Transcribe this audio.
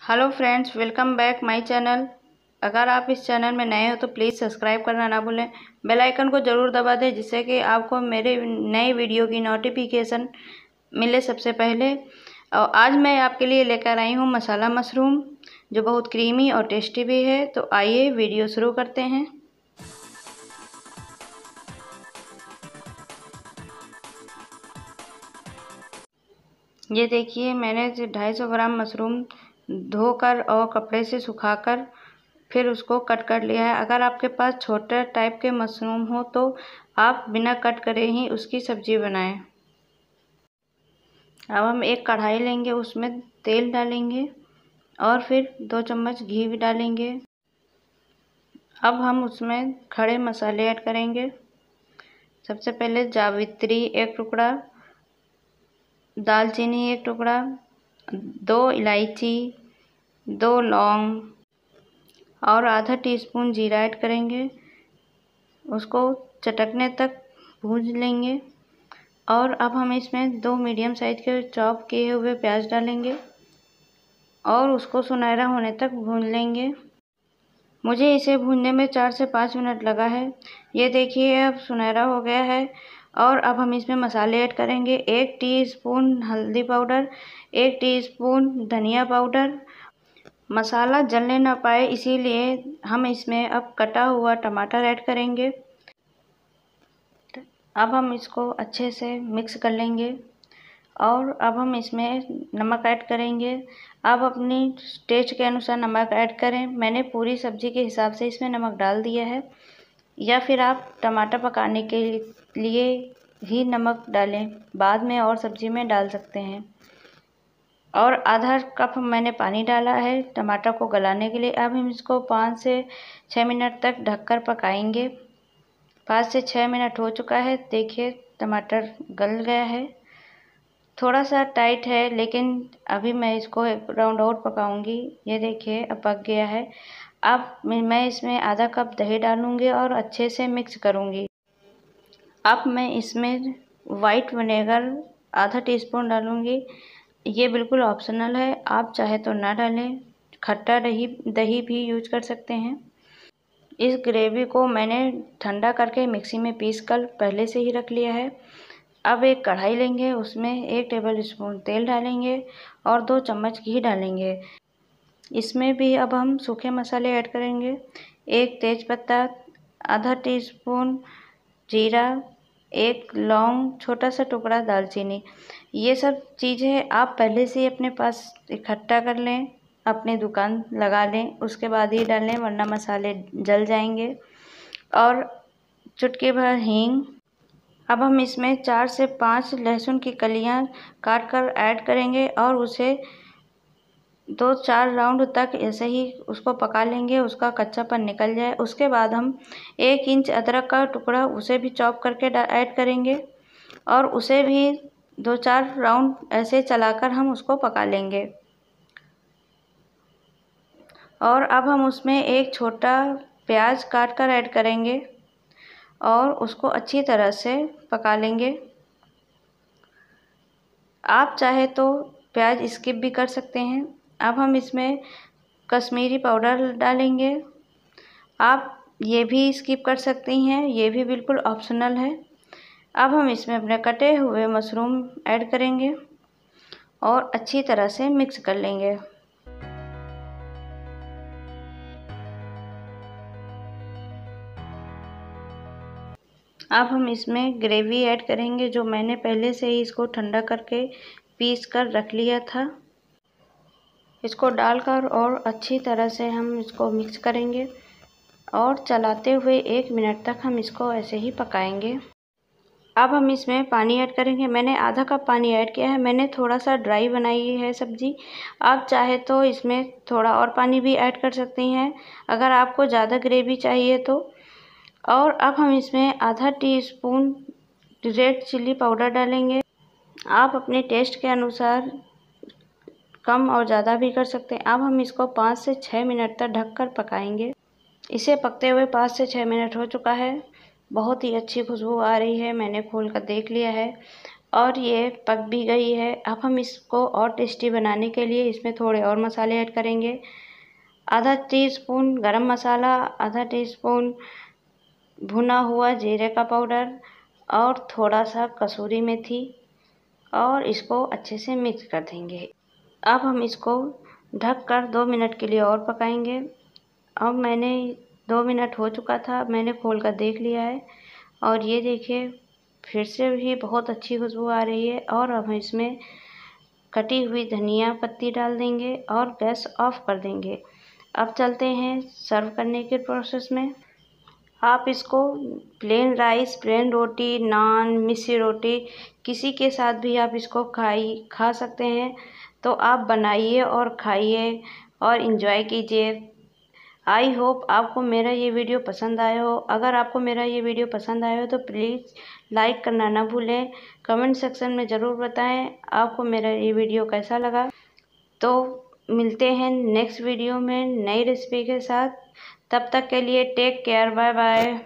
Hello friends, welcome back my channel. अगर आप इस चैनल में नए हो तो प्लीज़ सब्सक्राइब करना ना भूलें। बेल आइकन को ज़रूर दबा दें जिससे कि आपको मेरे नए वीडियो की नोटिफिकेशन मिले सबसे पहले। और आज मैं आपके लिए लेकर आई हूँ मसाला मशरूम, जो बहुत क्रीमी और टेस्टी भी है। तो आइए वीडियो शुरू करते हैं। ये देखिए, मैंने 250 ग्राम मशरूम धोकर और कपड़े से सुखाकर फिर उसको कट कर लिया है। अगर आपके पास छोटे टाइप के मशरूम हो तो आप बिना कट करे ही उसकी सब्जी बनाएं। अब हम एक कढ़ाई लेंगे, उसमें तेल डालेंगे और फिर 2 चम्मच घी भी डालेंगे। अब हम उसमें खड़े मसाले ऐड करेंगे। सबसे पहले जावित्री 1 टुकड़ा, दालचीनी 1 टुकड़ा, 2 इलायची, 2 लौंग और आधा टीस्पून जीरा ऐड करेंगे। उसको चटकने तक भून लेंगे। और अब हम इसमें 2 मीडियम साइज के चॉप किए हुए प्याज डालेंगे और उसको सुनहरा होने तक भून लेंगे। मुझे इसे भूनने में 4 से 5 मिनट लगा है। ये देखिए, अब सुनहरा हो गया है। और अब हम इसमें मसाले ऐड करेंगे। 1 टीस्पून हल्दी पाउडर, 1 टीस्पून धनिया पाउडर। मसाला जलने ना पाए इसीलिए हम इसमें अब कटा हुआ टमाटर ऐड करेंगे। अब हम इसको अच्छे से मिक्स कर लेंगे। और अब हम इसमें नमक ऐड करेंगे। आप अपनी टेस्ट के अनुसार नमक ऐड करें। मैंने पूरी सब्ज़ी के हिसाब से इसमें नमक डाल दिया है, या फिर आप टमाटर पकाने के लिए ही नमक डालें, बाद में और सब्ज़ी में डाल सकते हैं। और आधा कप मैंने पानी डाला है टमाटर को गलाने के लिए। अब हम इसको 5 से 6 मिनट तक ढककर पकाएंगे। 5 से 6 मिनट हो चुका है। देखिए, टमाटर गल गया है। थोड़ा सा टाइट है, लेकिन अभी मैं इसको 1 राउंड और पकाऊंगी। ये देखिए, अब पक गया है। अब मैं इसमें आधा कप दही डालूंगी और अच्छे से मिक्स करूंगी। अब मैं इसमें वाइट विनेगर आधा टीस्पून डालूंगी। ये बिल्कुल ऑप्शनल है, आप चाहे तो ना डालें। खट्टा दही भी यूज कर सकते हैं। इस ग्रेवी को मैंने ठंडा करके मिक्सी में पीस कर पहले से ही रख लिया है। अब एक कढ़ाई लेंगे, उसमें 1 टेबल स्पून तेल डालेंगे और 2 चम्मच घी डालेंगे। इसमें भी अब हम सूखे मसाले ऐड करेंगे। 1 तेज़पत्ता, आधा टीस्पून जीरा, 1 लौंग, छोटा सा टुकड़ा दालचीनी। ये सब चीज़ें आप पहले से ही अपने पास इकट्ठा कर लें, अपनी दुकान लगा लें, उसके बाद ही डालें, वरना मसाले जल जाएंगे। और चुटकी भर हींग। अब हम इसमें 4 से 5 लहसुन की कलियां काट कर ऐड करेंगे और उसे 2-4 राउंड तक ऐसे ही उसको पका लेंगे, उसका कच्चापन निकल जाए। उसके बाद हम 1 इंच अदरक का टुकड़ा उसे भी चॉप करके ऐड करेंगे और उसे भी 2-4 राउंड ऐसे चलाकर हम उसको पका लेंगे। और अब हम उसमें एक छोटा प्याज काट कर ऐड करेंगे और उसको अच्छी तरह से पका लेंगे। आप चाहे तो प्याज स्किप भी कर सकते हैं। अब हम इसमें कश्मीरी पाउडर डालेंगे। आप ये भी स्किप कर सकती हैं, ये भी बिल्कुल ऑप्शनल है। अब हम इसमें अपने कटे हुए मशरूम ऐड करेंगे और अच्छी तरह से मिक्स कर लेंगे। अब हम इसमें ग्रेवी ऐड करेंगे, जो मैंने पहले से ही इसको ठंडा करके पीस कर रख लिया था। इसको डालकर और अच्छी तरह से हम इसको मिक्स करेंगे और चलाते हुए 1 मिनट तक हम इसको ऐसे ही पकाएंगे। अब हम इसमें पानी ऐड करेंगे। मैंने आधा कप पानी ऐड किया है। मैंने थोड़ा सा ड्राई बनाई है सब्ज़ी। आप चाहे तो इसमें थोड़ा और पानी भी ऐड कर सकती हैं, अगर आपको ज़्यादा ग्रेवी चाहिए तो। और अब हम इसमें आधा टीस्पून रेड चिल्ली पाउडर डालेंगे। आप अपने टेस्ट के अनुसार कम और ज़्यादा भी कर सकते हैं। अब हम इसको 5 से 6 मिनट तक ढककर पकाएंगे। इसे पकते हुए 5 से 6 मिनट हो चुका है। बहुत ही अच्छी खुशबू आ रही है, मैंने खोल कर देख लिया है। और ये पक भी गई है। अब हम इसको और टेस्टी बनाने के लिए इसमें थोड़े और मसाले ऐड करेंगे। आधा टीस्पून गरम मसाला, आधा टीस्पून भुना हुआ जीरे का पाउडर और थोड़ा सा कसूरी मेथी, और इसको अच्छे से मिक्स कर देंगे। अब हम इसको ढककर 2 मिनट के लिए और पकाएंगे। अब मैंने 2 मिनट हो चुका था, मैंने खोल कर देख लिया है और ये देखिए फिर से भी बहुत अच्छी खुशबू आ रही है। और अब हम इसमें कटी हुई धनिया पत्ती डाल देंगे और गैस ऑफ कर देंगे। अब चलते हैं सर्व करने के प्रोसेस में। आप इसको प्लेन राइस, प्लेन रोटी, नान, मिस्सी रोटी किसी के साथ भी आप इसको खा सकते हैं। तो आप बनाइए और खाइए और इन्जॉय कीजिए। आई होप आपको मेरा ये वीडियो पसंद आया हो। अगर आपको मेरा ये वीडियो पसंद आया हो तो प्लीज़ लाइक करना ना भूलें। कमेंट सेक्शन में ज़रूर बताएं आपको मेरा ये वीडियो कैसा लगा। तो मिलते हैं नेक्स्ट वीडियो में नई रेसिपी के साथ। तब तक के लिए टेक केयर, बाय बाय।